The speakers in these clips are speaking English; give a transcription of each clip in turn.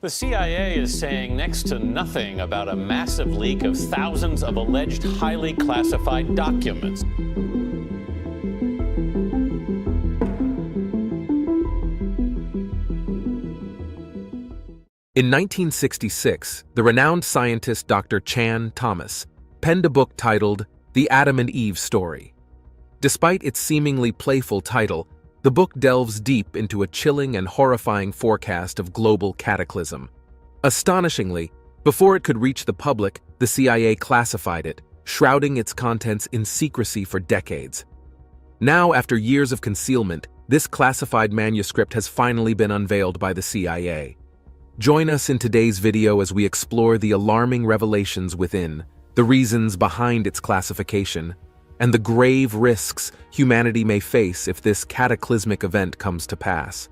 The CIA is saying next to nothing about a massive leak of thousands of alleged highly classified documents. In 1966, the renowned scientist Dr. Chan Thomas penned a book titled The Adam and Eve Story. Despite its seemingly playful title, the book delves deep into a chilling and horrifying forecast of global cataclysm. Astonishingly, before it could reach the public, the CIA classified it, shrouding its contents in secrecy for decades. Now, after years of concealment, this classified manuscript has finally been unveiled by the CIA. Join us in today's video as we explore the alarming revelations within, the reasons behind its classification, and the grave risks humanity may face if this cataclysmic event comes to pass.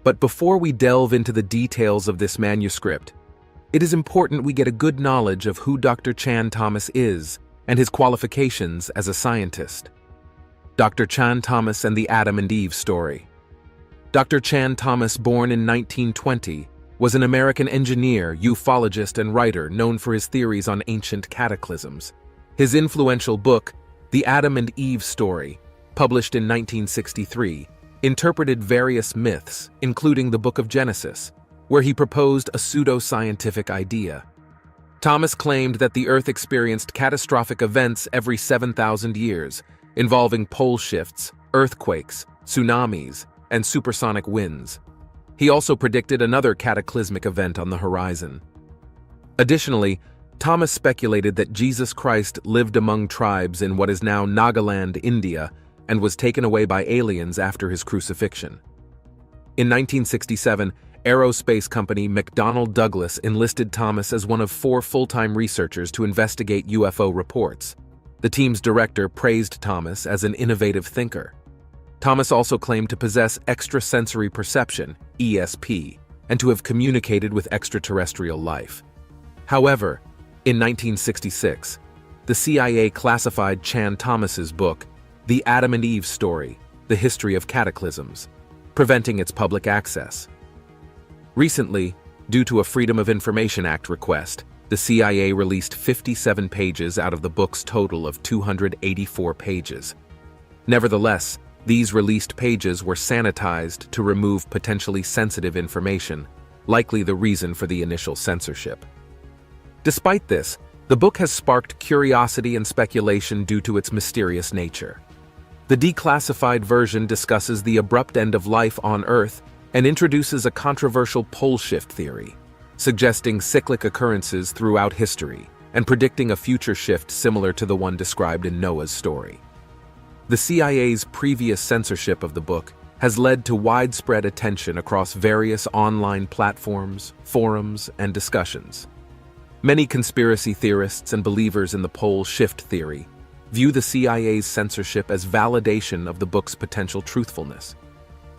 But before we delve into the details of this manuscript, it is important we get a good knowledge of who Dr. Chan Thomas is and his qualifications as a scientist. Dr. Chan Thomas and the Adam and Eve Story. Dr. Chan Thomas, born in 1920, was an American engineer, ufologist, and writer known for his theories on ancient cataclysms. His influential book, The Adam and Eve Story, published in 1963, interpreted various myths, including the Book of Genesis, where he proposed a pseudo-scientific idea. Thomas claimed that the Earth experienced catastrophic events every 7,000 years, involving pole shifts, earthquakes, tsunamis, and supersonic winds. He also predicted another cataclysmic event on the horizon. Additionally, Thomas speculated that Jesus Christ lived among tribes in what is now Nagaland, India, and was taken away by aliens after his crucifixion. In 1967, aerospace company McDonnell Douglas enlisted Thomas as one of 4 full-time researchers to investigate UFO reports. The team's director praised Thomas as an innovative thinker. Thomas also claimed to possess extrasensory perception, ESP, and to have communicated with extraterrestrial life. However, in 1966, the CIA classified Chan Thomas's book, The Adam and Eve Story, The History of Cataclysms, preventing its public access. Recently, due to a Freedom of Information Act request, the CIA released 57 pages out of the book's total of 284 pages. Nevertheless, these released pages were sanitized to remove potentially sensitive information, likely the reason for the initial censorship. Despite this, the book has sparked curiosity and speculation due to its mysterious nature. The declassified version discusses the abrupt end of life on Earth and introduces a controversial pole shift theory, suggesting cyclic occurrences throughout history and predicting a future shift similar to the one described in Noah's story. The CIA's previous censorship of the book has led to widespread attention across various online platforms, forums, and discussions. Many conspiracy theorists and believers in the pole shift theory view the CIA's censorship as validation of the book's potential truthfulness.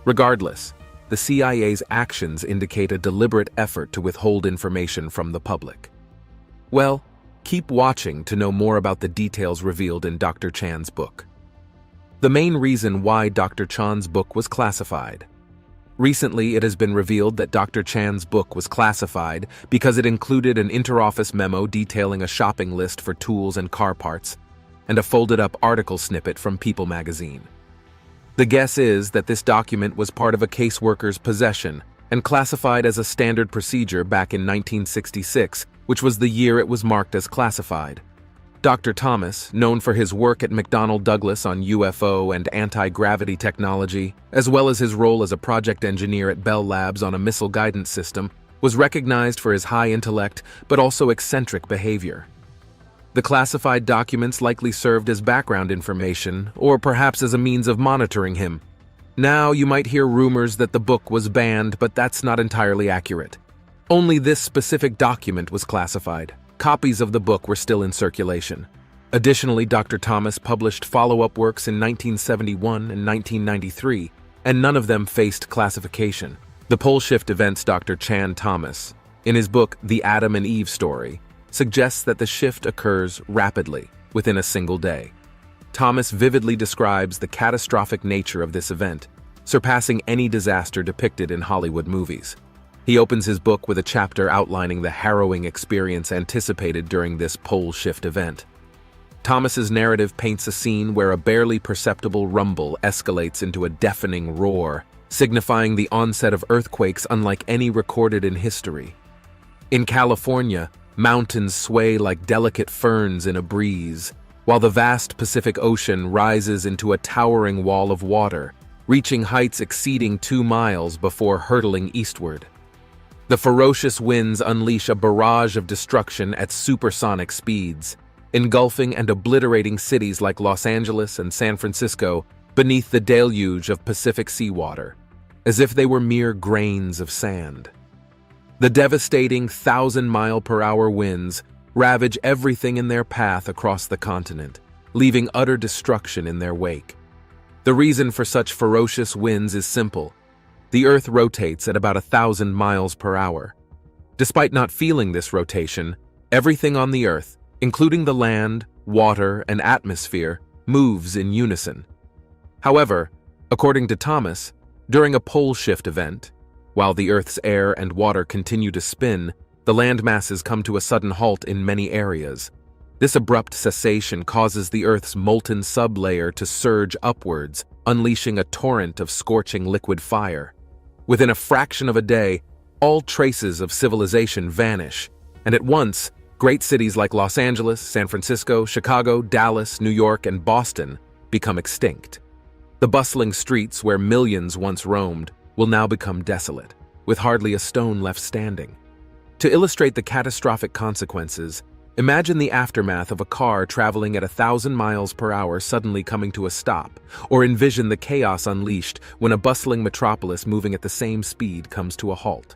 Regardless, the CIA's actions indicate a deliberate effort to withhold information from the public. Well, keep watching to know more about the details revealed in Dr. Chan's book. The main reason why Dr. Chan's book was classified. Recently, it has been revealed that Dr. Chan's book was classified because it included an interoffice memo detailing a shopping list for tools and car parts, and a folded-up article snippet from People magazine. The guess is that this document was part of a caseworker's possession and classified as a standard procedure back in 1966, which was the year it was marked as classified. Dr. Thomas, known for his work at McDonnell Douglas on UFO and anti-gravity technology, as well as his role as a project engineer at Bell Labs on a missile guidance system, was recognized for his high intellect but also eccentric behavior. The classified documents likely served as background information, or perhaps as a means of monitoring him. Now you might hear rumors that the book was banned, but that's not entirely accurate. Only this specific document was classified. Copies of the book were still in circulation. Additionally, Dr. Thomas published follow-up works in 1971 and 1993, and none of them faced classification. The pole shift events Dr. Chan Thomas, in his book The Adam and Eve Story, suggests that the shift occurs rapidly, within a single day. Thomas vividly describes the catastrophic nature of this event, surpassing any disaster depicted in Hollywood movies. He opens his book with a chapter outlining the harrowing experience anticipated during this pole shift event. Thomas's narrative paints a scene where a barely perceptible rumble escalates into a deafening roar, signifying the onset of earthquakes unlike any recorded in history. In California, mountains sway like delicate ferns in a breeze, while the vast Pacific Ocean rises into a towering wall of water, reaching heights exceeding 2 miles before hurtling eastward. The ferocious winds unleash a barrage of destruction at supersonic speeds, engulfing and obliterating cities like Los Angeles and San Francisco beneath the deluge of Pacific seawater, as if they were mere grains of sand. The devastating 1,000-mile-per-hour winds ravage everything in their path across the continent, leaving utter destruction in their wake. The reason for such ferocious winds is simple. The Earth rotates at about 1,000 miles per hour. Despite not feeling this rotation, everything on the Earth, including the land, water, and atmosphere, moves in unison. However, according to Thomas, during a pole shift event, while the Earth's air and water continue to spin, the land masses come to a sudden halt in many areas. This abrupt cessation causes the Earth's molten sublayer to surge upwards, unleashing a torrent of scorching liquid fire. Within a fraction of a day, all traces of civilization vanish, and at once, great cities like Los Angeles, San Francisco, Chicago, Dallas, New York, and Boston become extinct. The bustling streets where millions once roamed will now become desolate, with hardly a stone left standing. To illustrate the catastrophic consequences, imagine the aftermath of a car traveling at 1,000 miles per hour suddenly coming to a stop, or envision the chaos unleashed when a bustling metropolis moving at the same speed comes to a halt.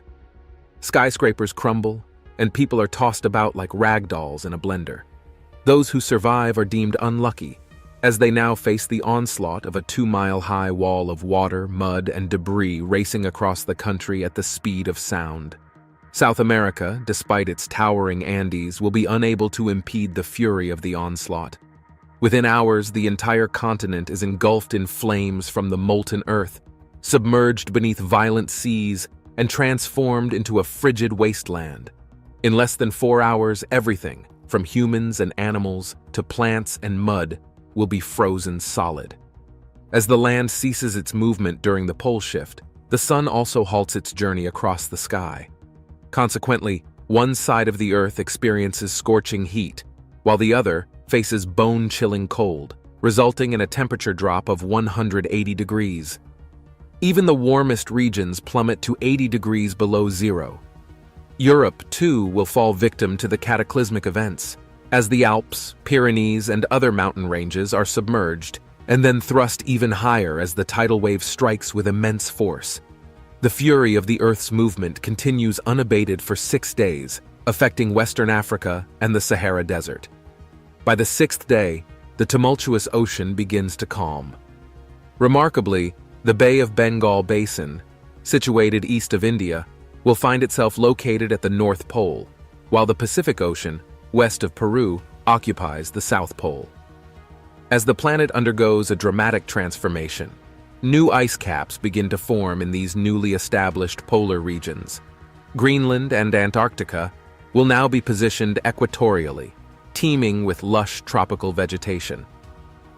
Skyscrapers crumble, and people are tossed about like rag dolls in a blender. Those who survive are deemed unlucky, as they now face the onslaught of a 2-mile-high wall of water, mud, and debris racing across the country at the speed of sound. South America, despite its towering Andes, will be unable to impede the fury of the onslaught. Within hours, the entire continent is engulfed in flames from the molten earth, submerged beneath violent seas, and transformed into a frigid wasteland. In less than 4 hours, everything, from humans and animals to plants and mud, will be frozen solid. As the land ceases its movement during the pole shift, the sun also halts its journey across the sky. Consequently, one side of the Earth experiences scorching heat, while the other faces bone-chilling cold, resulting in a temperature drop of 180 degrees. Even the warmest regions plummet to 80 degrees below zero. Europe, too, will fall victim to the cataclysmic events, as the Alps, Pyrenees, and other mountain ranges are submerged, and then thrust even higher as the tidal wave strikes with immense force. The fury of the Earth's movement continues unabated for 6 days, affecting Western Africa and the Sahara Desert. By the 6th day, the tumultuous ocean begins to calm. Remarkably, the Bay of Bengal Basin, situated east of India, will find itself located at the North Pole, while the Pacific Ocean, west of Peru, occupies the South Pole. As the planet undergoes a dramatic transformation, new ice caps begin to form in these newly established polar regions. Greenland and Antarctica will now be positioned equatorially, teeming with lush tropical vegetation.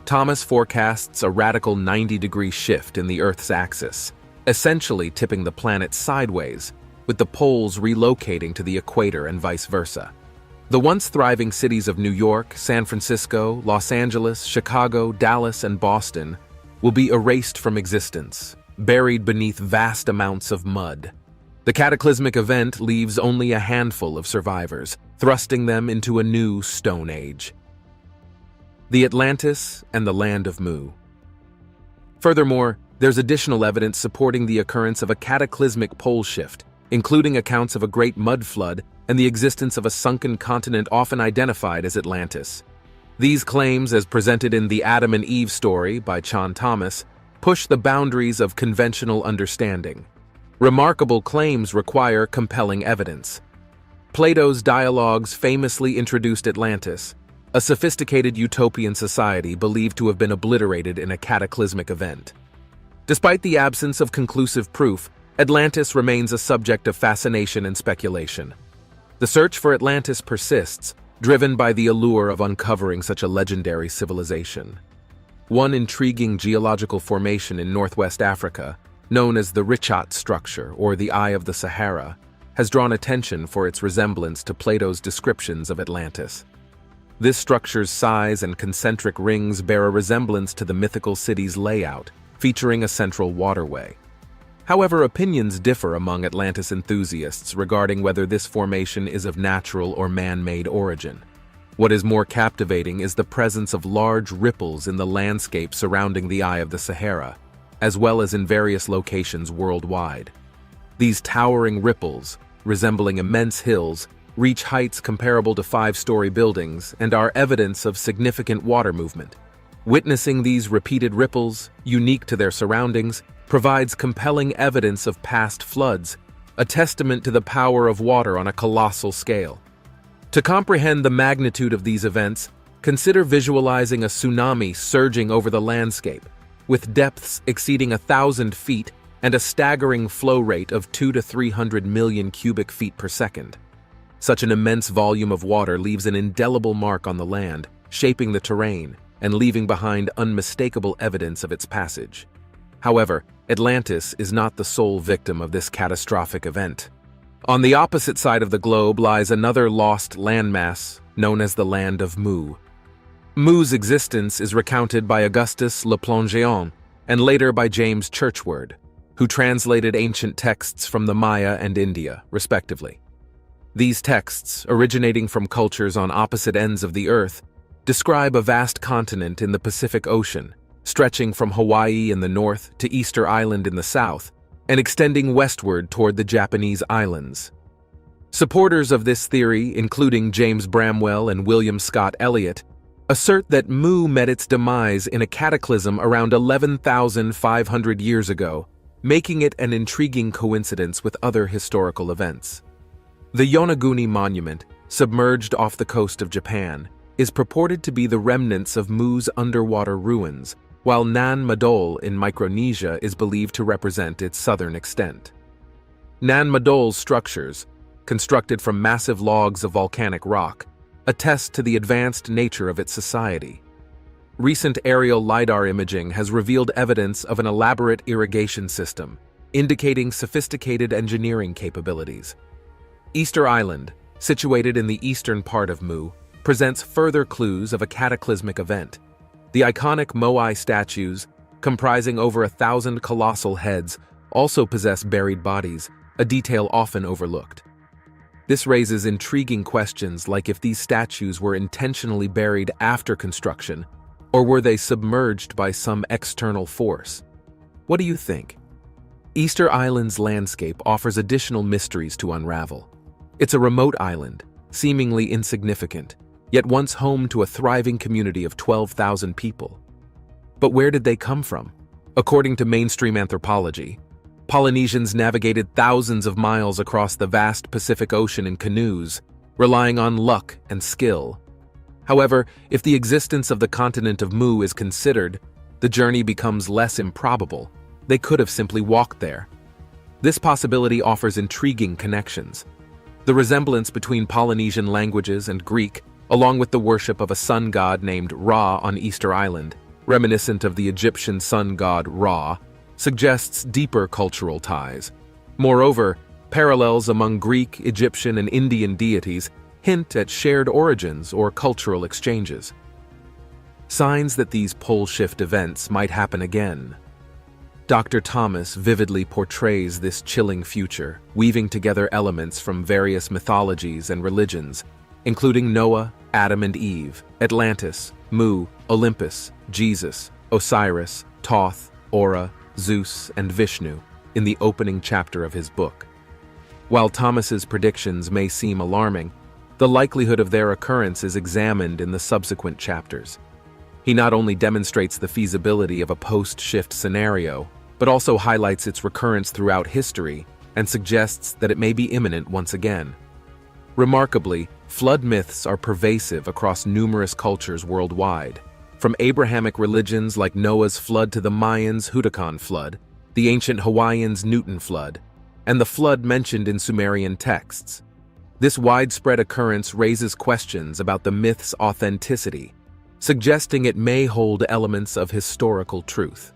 Thomas forecasts a radical 90-degree shift in the Earth's axis, essentially tipping the planet sideways, with the poles relocating to the equator and vice versa. The once thriving cities of New York, San Francisco, Los Angeles, Chicago, Dallas, and Boston will be erased from existence, buried beneath vast amounts of mud. The cataclysmic event leaves only a handful of survivors, thrusting them into a new Stone Age. The Atlantis and the Land of Mu. Furthermore, there's additional evidence supporting the occurrence of a cataclysmic pole shift, including accounts of a great mud flood and the existence of a sunken continent often identified as Atlantis. These claims, as presented in The Adam and Eve Story by Chan Thomas, push the boundaries of conventional understanding. Remarkable claims require compelling evidence. Plato's dialogues famously introduced Atlantis, a sophisticated utopian society believed to have been obliterated in a cataclysmic event. Despite the absence of conclusive proof, Atlantis remains a subject of fascination and speculation. The search for Atlantis persists, driven by the allure of uncovering such a legendary civilization. One intriguing geological formation in northwest Africa, known as the Richat structure or the Eye of the Sahara, has drawn attention for its resemblance to Plato's descriptions of Atlantis. This structure's size and concentric rings bear a resemblance to the mythical city's layout, featuring a central waterway. However, opinions differ among Atlantis enthusiasts regarding whether this formation is of natural or man-made origin. What is more captivating is the presence of large ripples in the landscape surrounding the Eye of the Sahara, as well as in various locations worldwide. These towering ripples, resembling immense hills, reach heights comparable to 5-story buildings and are evidence of significant water movement. Witnessing these repeated ripples, unique to their surroundings, provides compelling evidence of past floods, a testament to the power of water on a colossal scale. To comprehend the magnitude of these events, consider visualizing a tsunami surging over the landscape, with depths exceeding 1,000 feet and a staggering flow rate of 200 to 300 million cubic feet per second. Such an immense volume of water leaves an indelible mark on the land, shaping the terrain and leaving behind unmistakable evidence of its passage. However, Atlantis is not the sole victim of this catastrophic event. On the opposite side of the globe lies another lost landmass known as the Land of Mu. Mu's existence is recounted by Augustus Le Plongeon and later by James Churchward, who translated ancient texts from the Maya and India, respectively. These texts, originating from cultures on opposite ends of the Earth, describe a vast continent in the Pacific Ocean, stretching from Hawaii in the north to Easter Island in the south, and extending westward toward the Japanese islands. Supporters of this theory, including James Bramwell and William Scott Elliott, assert that Mu met its demise in a cataclysm around 11,500 years ago, making it an intriguing coincidence with other historical events. The Yonaguni Monument, submerged off the coast of Japan, is purported to be the remnants of Mu's underwater ruins, while Nan Madol in Micronesia is believed to represent its southern extent. Nan Madol's structures, constructed from massive logs of volcanic rock, attest to the advanced nature of its society. Recent aerial LiDAR imaging has revealed evidence of an elaborate irrigation system, indicating sophisticated engineering capabilities. Easter Island, situated in the eastern part of Mu, presents further clues of a cataclysmic event. The iconic Moai statues, comprising over 1,000 colossal heads, also possess buried bodies, a detail often overlooked. This raises intriguing questions like if these statues were intentionally buried after construction, or were they submerged by some external force? What do you think? Easter Island's landscape offers additional mysteries to unravel. It's a remote island, seemingly insignificant, yet once home to a thriving community of 12,000 people. But where did they come from? According to mainstream anthropology, Polynesians navigated thousands of miles across the vast Pacific Ocean in canoes, relying on luck and skill. However, if the existence of the continent of Mu is considered, the journey becomes less improbable. They could have simply walked there. This possibility offers intriguing connections. The resemblance between Polynesian languages and Greek, along with the worship of a sun god named Ra on Easter Island, reminiscent of the Egyptian sun god Ra, suggests deeper cultural ties. Moreover, parallels among Greek, Egyptian, and Indian deities hint at shared origins or cultural exchanges. Signs that these pole shift events might happen again. Dr. Thomas vividly portrays this chilling future, weaving together elements from various mythologies and religions, including Noah, Adam and Eve, Atlantis, Mu, Olympus, Jesus, Osiris, Thoth, Ora, Zeus, and Vishnu, in the opening chapter of his book. While Thomas's predictions may seem alarming, the likelihood of their occurrence is examined in the subsequent chapters. He not only demonstrates the feasibility of a post-shift scenario, but also highlights its recurrence throughout history and suggests that it may be imminent once again. Remarkably, flood myths are pervasive across numerous cultures worldwide. From Abrahamic religions like Noah's flood to the Mayans' Huracan flood, the ancient Hawaiians' Newton flood, and the flood mentioned in Sumerian texts. This widespread occurrence raises questions about the myth's authenticity, suggesting it may hold elements of historical truth.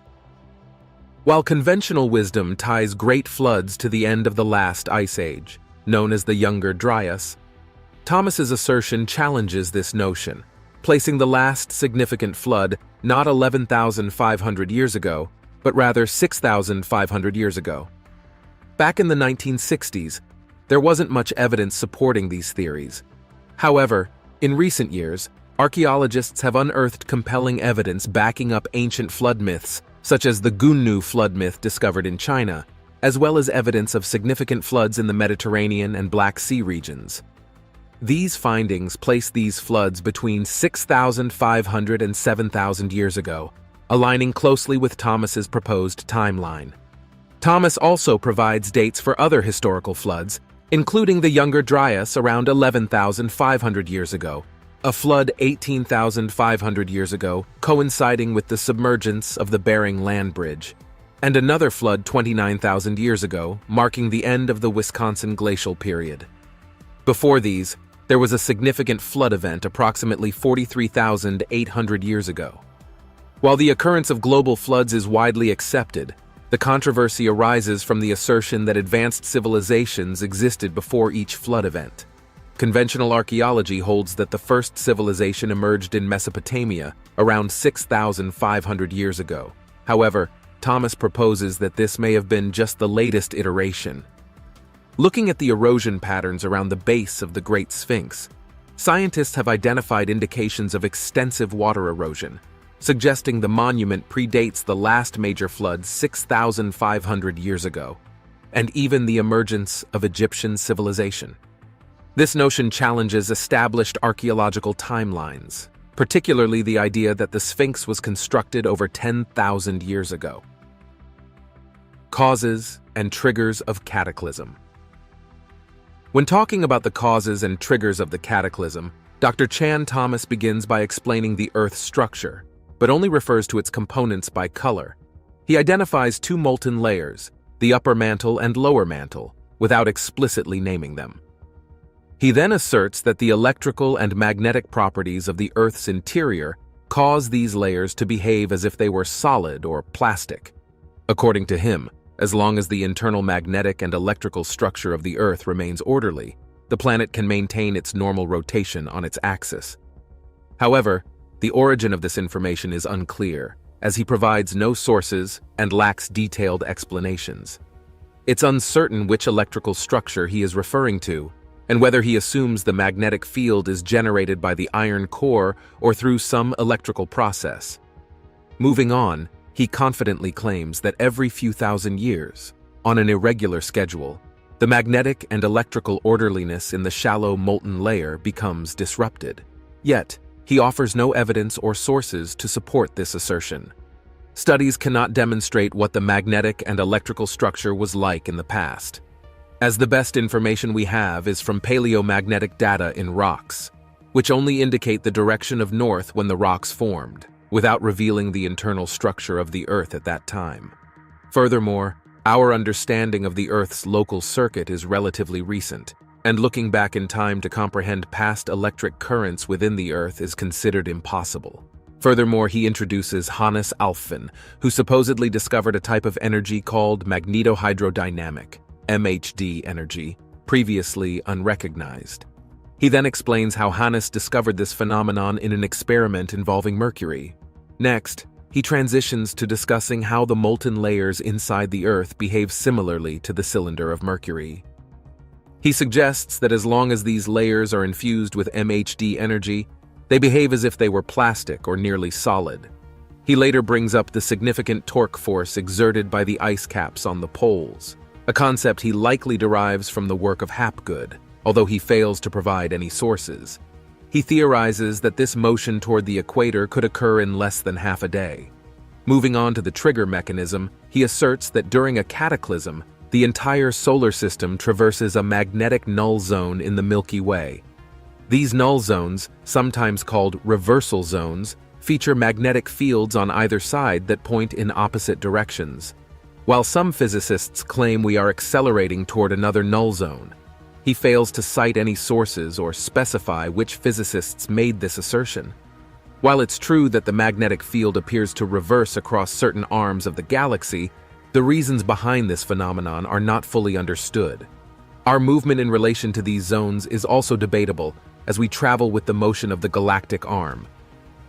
While conventional wisdom ties great floods to the end of the last ice age, known as the Younger Dryas, Thomas's assertion challenges this notion, placing the last significant flood not 11,500 years ago, but rather 6,500 years ago. Back in the 1960s, there wasn't much evidence supporting these theories. However, in recent years, archaeologists have unearthed compelling evidence backing up ancient flood myths, such as the Gunnu flood myth discovered in China, as well as evidence of significant floods in the Mediterranean and Black Sea regions. These findings place these floods between 6,500 and 7,000 years ago, aligning closely with Thomas's proposed timeline. Thomas also provides dates for other historical floods, including the Younger Dryas around 11,500 years ago, a flood 18,500 years ago coinciding with the submergence of the Bering Land Bridge, and another flood 29,000 years ago, marking the end of the Wisconsin glacial period. Before these, there was a significant flood event approximately 43,800 years ago. While the occurrence of global floods is widely accepted, the controversy arises from the assertion that advanced civilizations existed before each flood event. Conventional archaeology holds that the first civilization emerged in Mesopotamia around 6,500 years ago. However, Thomas proposes that this may have been just the latest iteration. Looking at the erosion patterns around the base of the Great Sphinx, scientists have identified indications of extensive water erosion, suggesting the monument predates the last major flood 6,500 years ago, and even the emergence of Egyptian civilization. This notion challenges established archaeological timelines, particularly the idea that the Sphinx was constructed over 10,000 years ago. Causes and triggers of cataclysm. When talking about the causes and triggers of the cataclysm, Dr. Chan Thomas begins by explaining the Earth's structure, but only refers to its components by color. He identifies two molten layers, the upper mantle and lower mantle, without explicitly naming them. He then asserts that the electrical and magnetic properties of the Earth's interior cause these layers to behave as if they were solid or plastic. According to him, as long as the internal magnetic and electrical structure of the Earth remains orderly, the planet can maintain its normal rotation on its axis. However, the origin of this information is unclear, as he provides no sources and lacks detailed explanations. It's uncertain which electrical structure he is referring to, and whether he assumes the magnetic field is generated by the iron core or through some electrical process. Moving on, he confidently claims that every few thousand years, on an irregular schedule, the magnetic and electrical orderliness in the shallow molten layer becomes disrupted. Yet, he offers no evidence or sources to support this assertion. Studies cannot demonstrate what the magnetic and electrical structure was like in the past, as the best information we have is from paleomagnetic data in rocks, which only indicate the direction of north when the rocks formed, without revealing the internal structure of the Earth at that time. Furthermore, our understanding of the Earth's local circuit is relatively recent, and looking back in time to comprehend past electric currents within the Earth is considered impossible. Furthermore, he introduces Hannes Alfvén, who supposedly discovered a type of energy called magnetohydrodynamic, MHD energy, previously unrecognized. He then explains how Hannes discovered this phenomenon in an experiment involving mercury. Next, he transitions to discussing how the molten layers inside the Earth behave similarly to the cylinder of Mercury. He suggests that as long as these layers are infused with MHD energy, they behave as if they were plastic or nearly solid. He later brings up the significant torque force exerted by the ice caps on the poles, a concept he likely derives from the work of Hapgood, although he fails to provide any sources. He theorizes that this motion toward the equator could occur in less than half a day. Moving on to the trigger mechanism, he asserts that during a cataclysm, the entire solar system traverses a magnetic null zone in the Milky Way. These null zones, sometimes called reversal zones, feature magnetic fields on either side that point in opposite directions. While some physicists claim we are accelerating toward another null zone, he fails to cite any sources or specify which physicists made this assertion. While it's true that the magnetic field appears to reverse across certain arms of the galaxy, the reasons behind this phenomenon are not fully understood. Our movement in relation to these zones is also debatable as we travel with the motion of the galactic arm.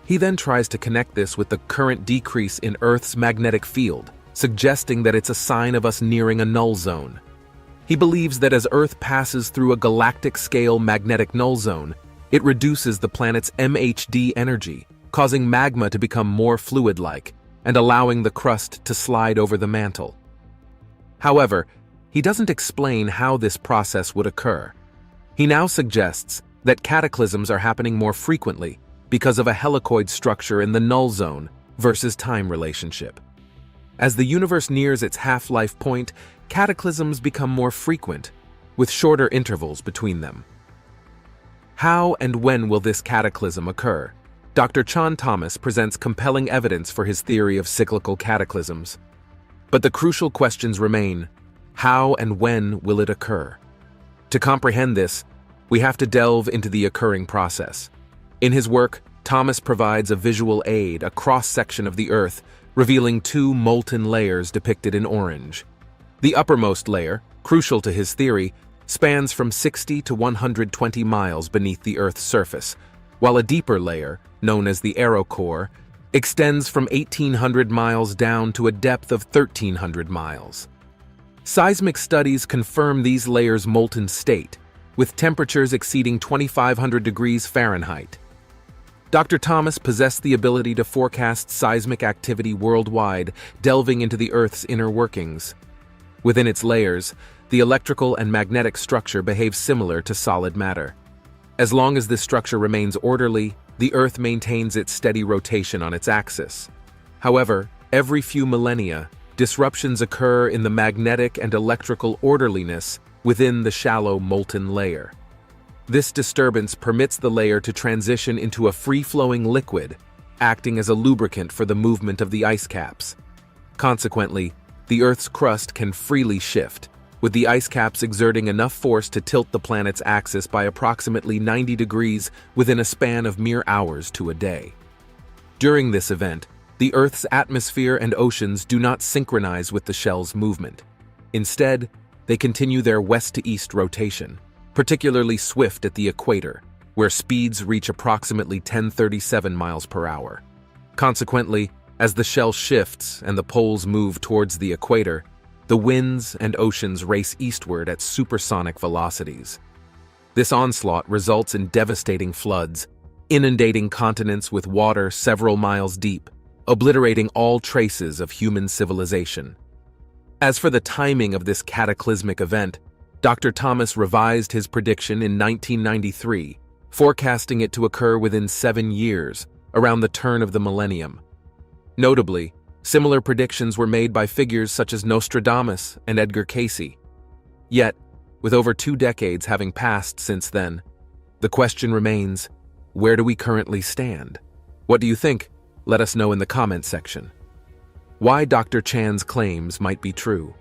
He then tries to connect this with the current decrease in Earth's magnetic field, suggesting that it's a sign of us nearing a null zone. He believes that as Earth passes through a galactic-scale magnetic null zone, it reduces the planet's MHD energy, causing magma to become more fluid-like and allowing the crust to slide over the mantle. However, he doesn't explain how this process would occur. He now suggests that cataclysms are happening more frequently because of a helicoid structure in the null zone versus time relationship. As the universe nears its half-life point, cataclysms become more frequent, with shorter intervals between them. How and when will this cataclysm occur? Dr. Chan Thomas presents compelling evidence for his theory of cyclical cataclysms. But the crucial questions remain: how and when will it occur? To comprehend this, we have to delve into the occurring process. In his work, Thomas provides a visual aid, a cross-section of the Earth, revealing two molten layers depicted in orange. The uppermost layer, crucial to his theory, spans from 60 to 120 miles beneath the Earth's surface, while a deeper layer, known as the aerocore, extends from 1,800 miles down to a depth of 1,300 miles. Seismic studies confirm these layers' molten state, with temperatures exceeding 2,500 degrees Fahrenheit. Dr. Thomas possessed the ability to forecast seismic activity worldwide, delving into the Earth's inner workings. Within its layers, the electrical and magnetic structure behaves similar to solid matter. As long as this structure remains orderly, the Earth maintains its steady rotation on its axis. However, every few millennia, disruptions occur in the magnetic and electrical orderliness within the shallow molten layer. This disturbance permits the layer to transition into a free-flowing liquid, acting as a lubricant for the movement of the ice caps. Consequently, the Earth's crust can freely shift, with the ice caps exerting enough force to tilt the planet's axis by approximately 90 degrees within a span of mere hours to a day. During this event, the Earth's atmosphere and oceans do not synchronize with the shell's movement. Instead, they continue their west-to-east rotation, particularly swift at the equator, where speeds reach approximately 1037 miles per hour. Consequently, as the shell shifts and the poles move towards the equator, the winds and oceans race eastward at supersonic velocities. This onslaught results in devastating floods, inundating continents with water several miles deep, obliterating all traces of human civilization. As for the timing of this cataclysmic event, Dr. Thomas revised his prediction in 1993, forecasting it to occur within 7 years, around the turn of the millennium. Notably, similar predictions were made by figures such as Nostradamus and Edgar Cayce. Yet, with over 2 decades having passed since then, the question remains, where do we currently stand? What do you think? Let us know in the comment section. Why Dr. Chan's claims might be true.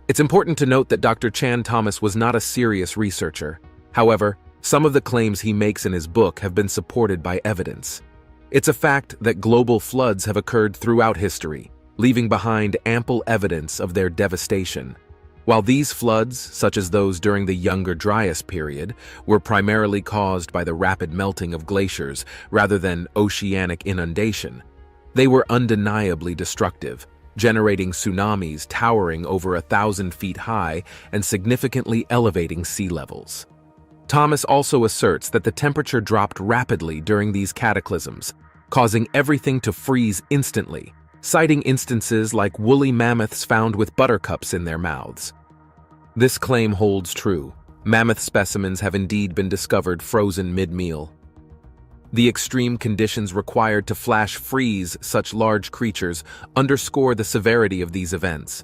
It's important to note that Dr. Chan Thomas was not a serious researcher. However, some of the claims he makes in his book have been supported by evidence. It's a fact that global floods have occurred throughout history, leaving behind ample evidence of their devastation. While these floods, such as those during the Younger Dryas period, were primarily caused by the rapid melting of glaciers rather than oceanic inundation, they were undeniably destructive, generating tsunamis towering over 1,000 feet high and significantly elevating sea levels. Thomas also asserts that the temperature dropped rapidly during these cataclysms, causing everything to freeze instantly, citing instances like woolly mammoths found with buttercups in their mouths. This claim holds true. Mammoth specimens have indeed been discovered frozen mid-meal. The extreme conditions required to flash freeze such large creatures underscore the severity of these events.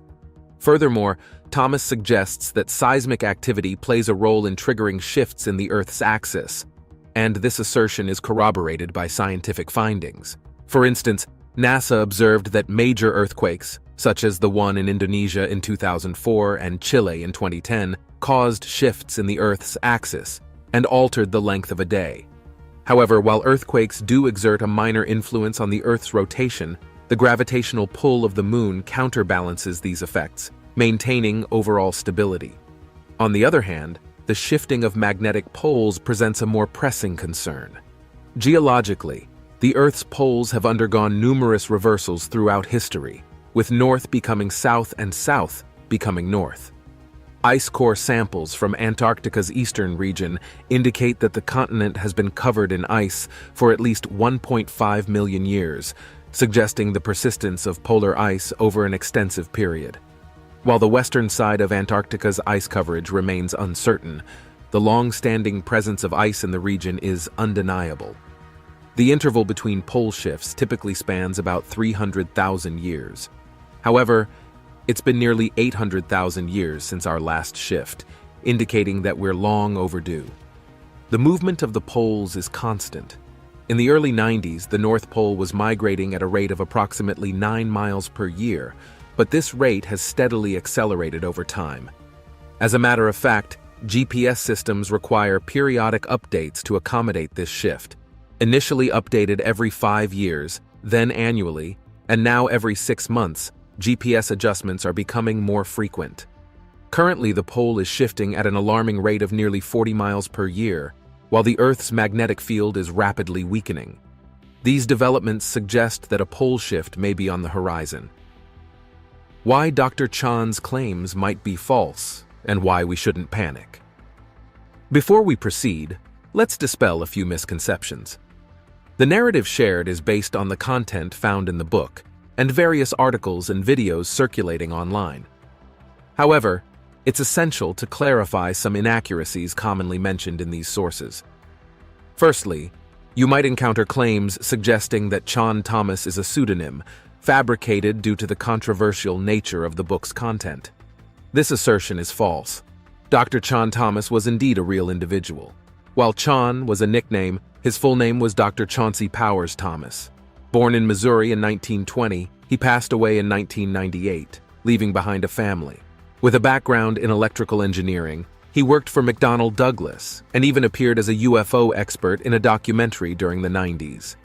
Furthermore, Thomas suggests that seismic activity plays a role in triggering shifts in the Earth's axis, and this assertion is corroborated by scientific findings. For instance, NASA observed that major earthquakes, such as the one in Indonesia in 2004 and Chile in 2010, caused shifts in the Earth's axis and altered the length of a day. However, while earthquakes do exert a minor influence on the Earth's rotation, the gravitational pull of the Moon counterbalances these effects, maintaining overall stability. On the other hand, the shifting of magnetic poles presents a more pressing concern. Geologically, the Earth's poles have undergone numerous reversals throughout history, with north becoming south and south becoming north. Ice core samples from Antarctica's eastern region indicate that the continent has been covered in ice for at least 1.5 million years, suggesting the persistence of polar ice over an extensive period. While the western side of Antarctica's ice coverage remains uncertain, the long-standing presence of ice in the region is undeniable. The interval between pole shifts typically spans about 300,000 years. However, it's been nearly 800,000 years since our last shift, indicating that we're long overdue. The movement of the poles is constant. In the early 90s, the North Pole was migrating at a rate of approximately 9 miles per year, but this rate has steadily accelerated over time. As a matter of fact, GPS systems require periodic updates to accommodate this shift. Initially updated every 5 years, then annually, and now every 6 months, GPS adjustments are becoming more frequent. Currently, the pole is shifting at an alarming rate of nearly 40 miles per year, while the Earth's magnetic field is rapidly weakening. These developments suggest that a pole shift may be on the horizon. Why Dr. Chan's claims might be false, and why we shouldn't panic. Before we proceed, let's dispel a few misconceptions. The narrative shared is based on the content found in the book and various articles and videos circulating online. However, it's essential to clarify some inaccuracies commonly mentioned in these sources. Firstly, you might encounter claims suggesting that Chan Thomas is a pseudonym, fabricated due to the controversial nature of the book's content. This assertion is false. Dr. Chan Thomas was indeed a real individual. While Chan was a nickname, his full name was Dr. Chauncey Powers Thomas. Born in Missouri in 1920, he passed away in 1998, leaving behind a family. With a background in electrical engineering, he worked for McDonnell Douglas and even appeared as a UFO expert in a documentary during the 90s.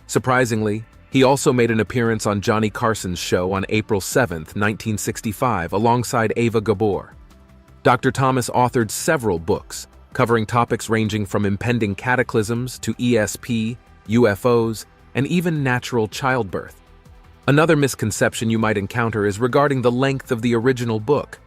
Surprisingly, he also made an appearance on Johnny Carson's show on April 7, 1965, alongside Ava Gabor. Dr. Thomas authored several books, covering topics ranging from impending cataclysms to ESP, UFOs, and even natural childbirth. Another misconception you might encounter is regarding the length of the original book.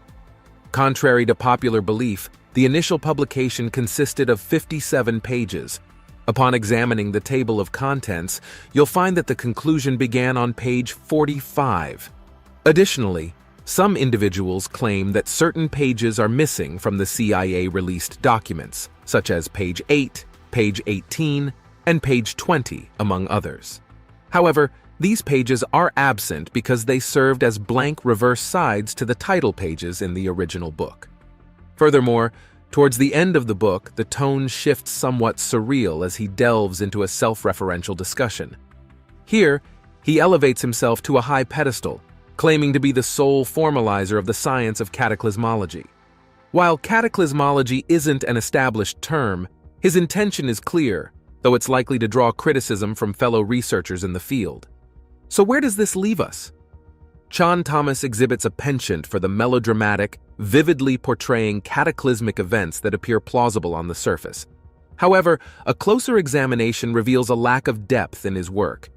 Contrary to popular belief, the initial publication consisted of 57 pages. Upon examining the table of contents, you'll find that the conclusion began on page 45. Additionally, some individuals claim that certain pages are missing from the CIA-released documents, such as page 8, page 18, and page 20, among others. However, these pages are absent because they served as blank reverse sides to the title pages in the original book. Furthermore, towards the end of the book, the tone shifts somewhat surreal as he delves into a self-referential discussion. Here, he elevates himself to a high pedestal, claiming to be the sole formalizer of the science of cataclysmology. While cataclysmology isn't an established term, his intention is clear, though it's likely to draw criticism from fellow researchers in the field. So where does this leave us? Chan Thomas exhibits a penchant for the melodramatic, vividly portraying cataclysmic events that appear plausible on the surface. However, a closer examination reveals a lack of depth in his work.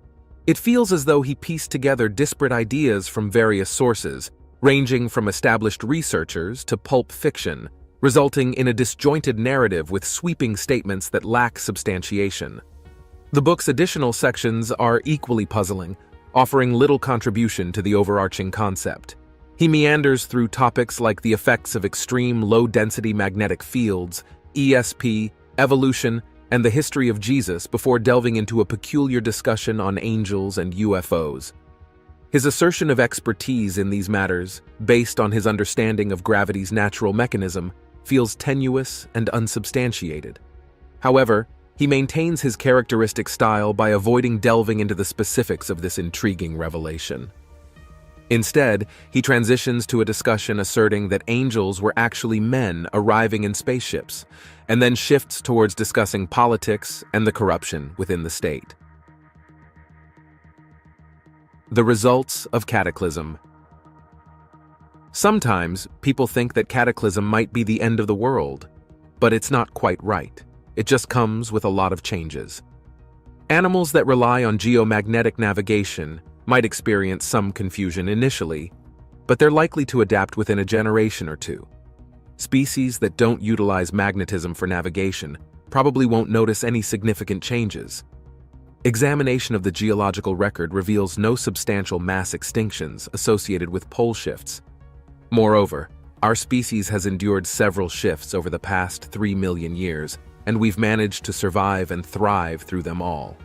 It feels as though he pieced together disparate ideas from various sources, ranging from established researchers to pulp fiction, resulting in a disjointed narrative with sweeping statements that lack substantiation. The book's additional sections are equally puzzling, offering little contribution to the overarching concept. He meanders through topics like the effects of extreme low-density magnetic fields, ESP, evolution, and the history of Jesus before delving into a peculiar discussion on angels and UFOs. His assertion of expertise in these matters, based on his understanding of gravity's natural mechanism, feels tenuous and unsubstantiated. However, he maintains his characteristic style by avoiding delving into the specifics of this intriguing revelation. Instead, he transitions to a discussion asserting that angels were actually men arriving in spaceships, and then shifts towards discussing politics and the corruption within the state. The results of cataclysm. Sometimes, people think that cataclysm might be the end of the world, but it's not quite right. It just comes with a lot of changes. Animals that rely on geomagnetic navigation might experience some confusion initially, but they're likely to adapt within a generation or two. Species that don't utilize magnetism for navigation probably won't notice any significant changes. Examination of the geological record reveals no substantial mass extinctions associated with pole shifts. Moreover, our species has endured several shifts over the past 3 million years, and we've managed to survive and thrive through them all.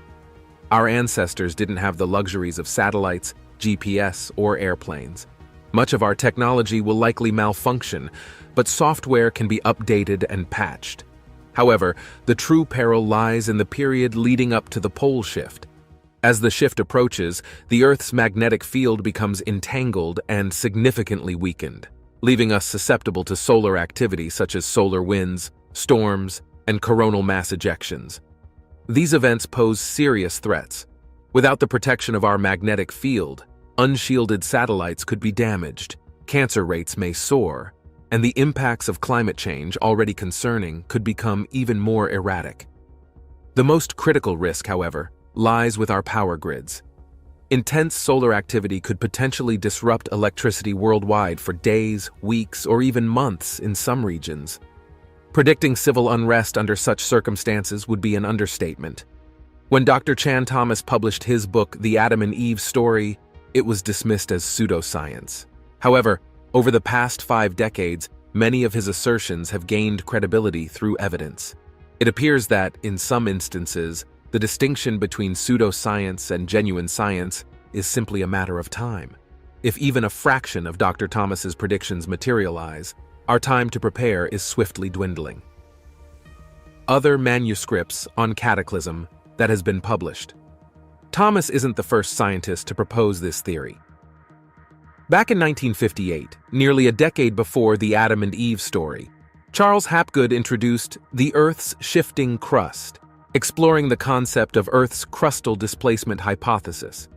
Our ancestors didn't have the luxuries of satellites, GPS, or airplanes. Much of our technology will likely malfunction, but software can be updated and patched. However, the true peril lies in the period leading up to the pole shift. As the shift approaches, the Earth's magnetic field becomes entangled and significantly weakened, leaving us susceptible to solar activity such as solar winds, storms, and coronal mass ejections. These events pose serious threats. Without the protection of our magnetic field, unshielded satellites could be damaged, cancer rates may soar, and the impacts of climate change, already concerning, could become even more erratic. The most critical risk, however, lies with our power grids. Intense solar activity could potentially disrupt electricity worldwide for days, weeks, or even months in some regions. Predicting civil unrest under such circumstances would be an understatement. When Dr. Chan Thomas published his book, The Adam and Eve Story, it was dismissed as pseudoscience. However, over the past 5 decades, many of his assertions have gained credibility through evidence. It appears that, in some instances, the distinction between pseudoscience and genuine science is simply a matter of time. If even a fraction of Dr. Thomas's predictions materialize, our time to prepare is swiftly dwindling. Other manuscripts on cataclysm that has been published. Thomas isn't the first scientist to propose this theory. Back in 1958, nearly a decade before the Adam and Eve story, Charles Hapgood introduced the Earth's shifting crust, exploring the concept of Earth's crustal displacement hypothesis.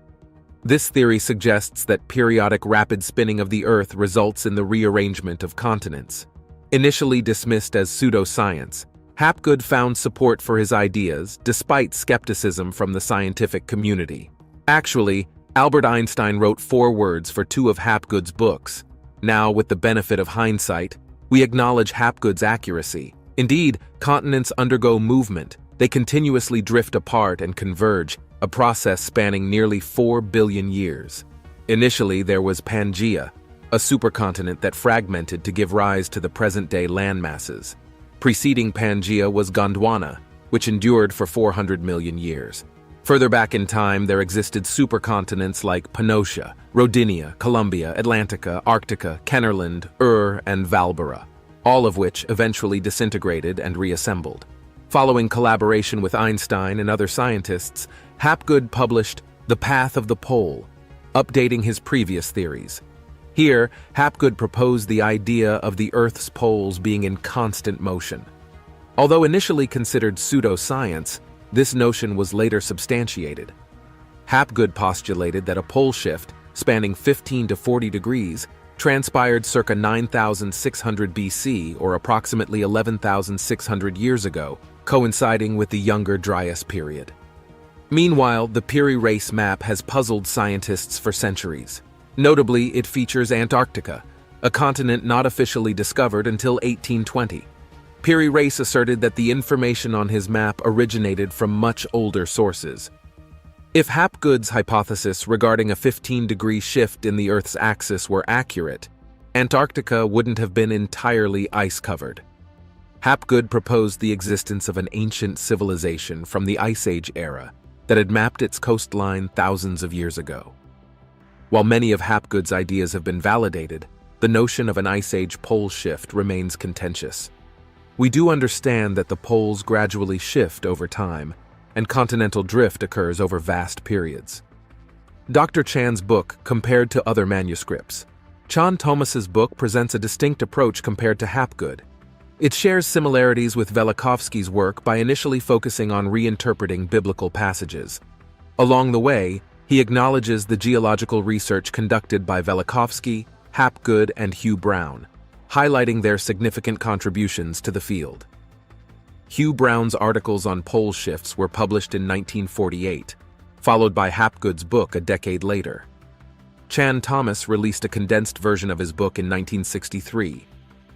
This theory suggests that periodic rapid spinning of the Earth results in the rearrangement of continents. Initially dismissed as pseudoscience, Hapgood found support for his ideas despite skepticism from the scientific community. Actually, Albert Einstein wrote forewords for 2 of Hapgood's books. Now, with the benefit of hindsight, we acknowledge Hapgood's accuracy. Indeed, continents undergo movement. They continuously drift apart and converge, a process spanning nearly 4 billion years. Initially, there was Pangaea, a supercontinent that fragmented to give rise to the present-day landmasses. Preceding Pangaea was Gondwana, which endured for 400 million years. Further back in time, there existed supercontinents like Pannotia, Rodinia, Columbia, Atlantica, Arctica, Kennerland, and Valbara, all of which eventually disintegrated and reassembled. Following collaboration with Einstein and other scientists, Hapgood published The Path of the Pole, updating his previous theories. Here, Hapgood proposed the idea of the Earth's poles being in constant motion. Although initially considered pseudoscience, this notion was later substantiated. Hapgood postulated that a pole shift, spanning 15 to 40 degrees, transpired circa 9,600 BC, or approximately 11,600 years ago, coinciding with the Younger Dryas period. Meanwhile, the Piri-Reis map has puzzled scientists for centuries. Notably, it features Antarctica, a continent not officially discovered until 1820. Piri-Reis asserted that the information on his map originated from much older sources. If Hapgood's hypothesis regarding a 15-degree shift in the Earth's axis were accurate, Antarctica wouldn't have been entirely ice-covered. Hapgood proposed the existence of an ancient civilization from the Ice Age era that had mapped its coastline thousands of years ago. While many of Hapgood's ideas have been validated, the notion of an Ice Age pole shift remains contentious. We do understand that the poles gradually shift over time, and continental drift occurs over vast periods. Dr. Chan's book compared to other manuscripts. Chan Thomas's book presents a distinct approach compared to Hapgood. It shares similarities with Velikovsky's work by initially focusing on reinterpreting biblical passages. Along the way, he acknowledges the geological research conducted by Velikovsky, Hapgood, and Hugh Brown, highlighting their significant contributions to the field. Hugh Brown's articles on pole shifts were published in 1948, followed by Hapgood's book a decade later. Chan Thomas released a condensed version of his book in 1963,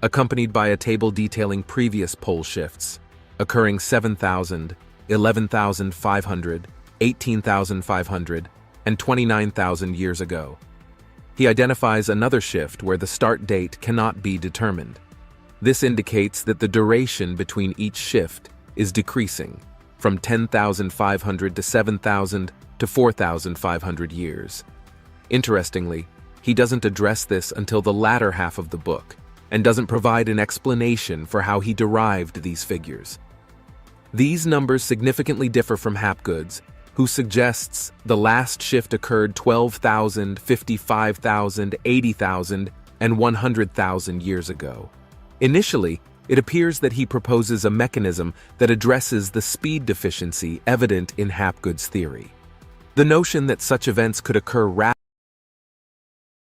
accompanied by a table detailing previous pole shifts, occurring 7,000, 11,500, 18,500, and 29,000 years ago. He identifies another shift where the start date cannot be determined. This indicates that the duration between each shift is decreasing, from 10,500 to 7,000 to 4,500 years. Interestingly, he doesn't address this until the latter half of the book, and doesn't provide an explanation for how he derived these figures. These numbers significantly differ from Hapgood's, who suggests the last shift occurred 12,000, 55,000, 80,000, and 100,000 years ago. Initially, it appears that he proposes a mechanism that addresses the speed deficiency evident in Hapgood's theory. The notion that such events could occur rapidly